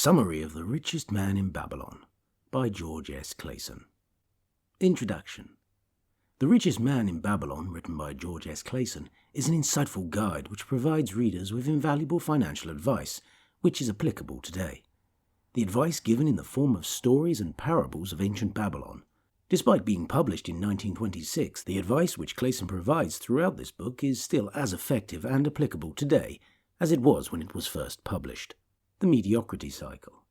Summary of The Richest Man in Babylon by George S. Clason. Introduction. The Richest Man in Babylon, written by George S. Clason, is an insightful guide which provides readers with invaluable financial advice, which is applicable today. The advice given in the form of stories and parables of ancient Babylon. Despite being published in 1926, the advice which Clason provides throughout this book is still as effective and applicable today as it was when it was first published. The Mediocrity Cycle.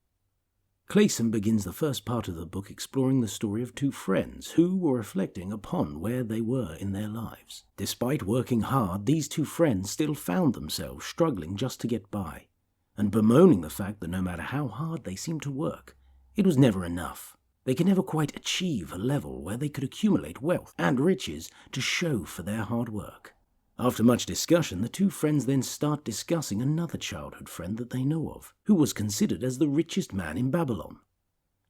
Clason begins the first part of the book exploring the story of two friends who were reflecting upon where they were in their lives. Despite working hard, these two friends still found themselves struggling just to get by, and bemoaning the fact that no matter how hard they seemed to work, it was never enough. They could never quite achieve a level where they could accumulate wealth and riches to show for their hard work. After much discussion, the two friends then start discussing another childhood friend that they know of, who was considered as the richest man in Babylon.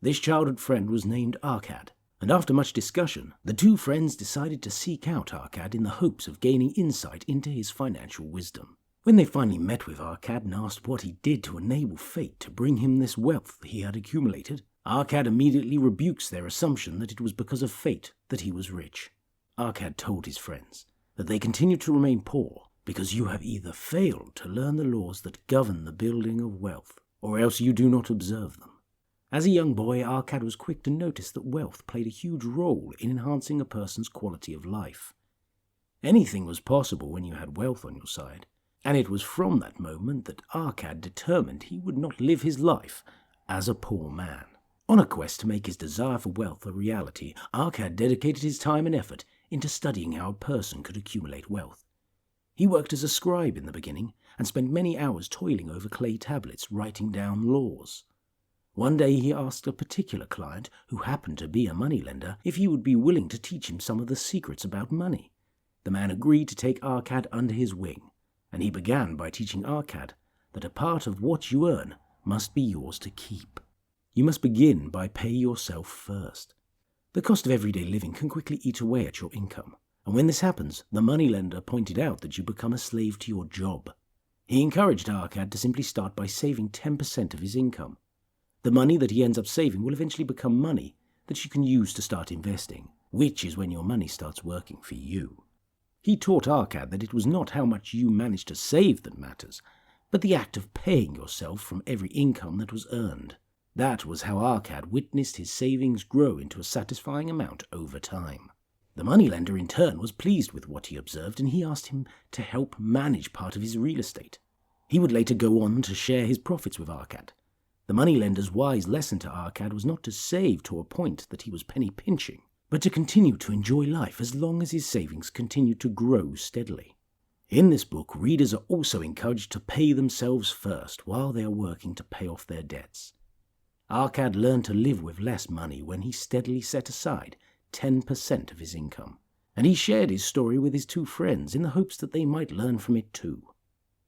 This childhood friend was named Arcad, and after much discussion, the two friends decided to seek out Arcad in the hopes of gaining insight into his financial wisdom. When they finally met with Arcad and asked what he did to enable fate to bring him this wealth he had accumulated, Arcad immediately rebukes their assumption that it was because of fate that he was rich. Arcad told his friends that they continue to remain poor because you have either failed to learn the laws that govern the building of wealth, or else you do not observe them. As a young boy, Arcad was quick to notice that wealth played a huge role in enhancing a person's quality of life. Anything was possible when you had wealth on your side, and it was from that moment that Arcad determined he would not live his life as a poor man. On a quest to make his desire for wealth a reality, Arcad dedicated his time and effort into studying how a person could accumulate wealth. He worked as a scribe in the beginning and spent many hours toiling over clay tablets writing down laws. One day he asked a particular client, who happened to be a moneylender, if he would be willing to teach him some of the secrets about money. The man agreed to take Arcad under his wing, and he began by teaching Arcad that a part of what you earn must be yours to keep. You must begin by paying yourself first. The cost of everyday living can quickly eat away at your income, and when this happens, the moneylender pointed out that you become a slave to your job. He encouraged Arcad to simply start by saving 10% of his income. The money that he ends up saving will eventually become money that you can use to start investing, which is when your money starts working for you. He taught Arcad that it was not how much you managed to save that matters, but the act of paying yourself from every income that was earned. That was how Arcad witnessed his savings grow into a satisfying amount over time. The moneylender in turn was pleased with what he observed, and he asked him to help manage part of his real estate. He would later go on to share his profits with Arcad. The moneylender's wise lesson to Arcad was not to save to a point that he was penny pinching, but to continue to enjoy life as long as his savings continued to grow steadily. In this book, readers are also encouraged to pay themselves first while they are working to pay off their debts. Arcad learned to live with less money when he steadily set aside 10% of his income, and he shared his story with his two friends in the hopes that they might learn from it too.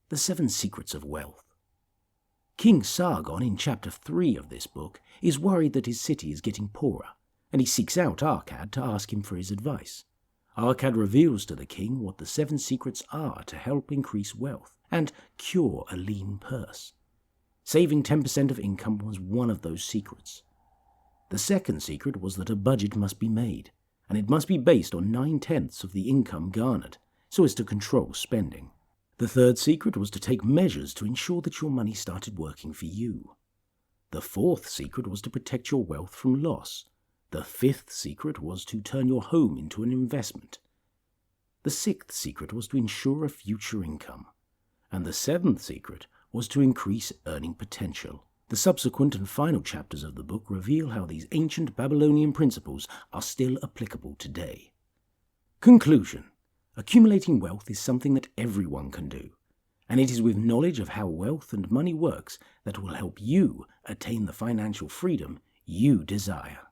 The 7 Secrets of Wealth. King Sargon, in chapter 3 of this book, is worried that his city is getting poorer, and he seeks out Arcad to ask him for his advice. Arcad reveals to the king what the 7 secrets are to help increase wealth and cure a lean purse. Saving 10% of income was one of those secrets. The second secret was that a budget must be made, and it must be based on 9/10 of the income garnered, so as to control spending. The third secret was to take measures to ensure that your money started working for you. The fourth secret was to protect your wealth from loss. The fifth secret was to turn your home into an investment. The sixth secret was to ensure a future income. And the seventh secret was to increase earning potential. The subsequent and final chapters of the book reveal how these ancient Babylonian principles are still applicable today. Conclusion. Accumulating wealth is something that everyone can do, and it is with knowledge of how wealth and money works that will help you attain the financial freedom you desire.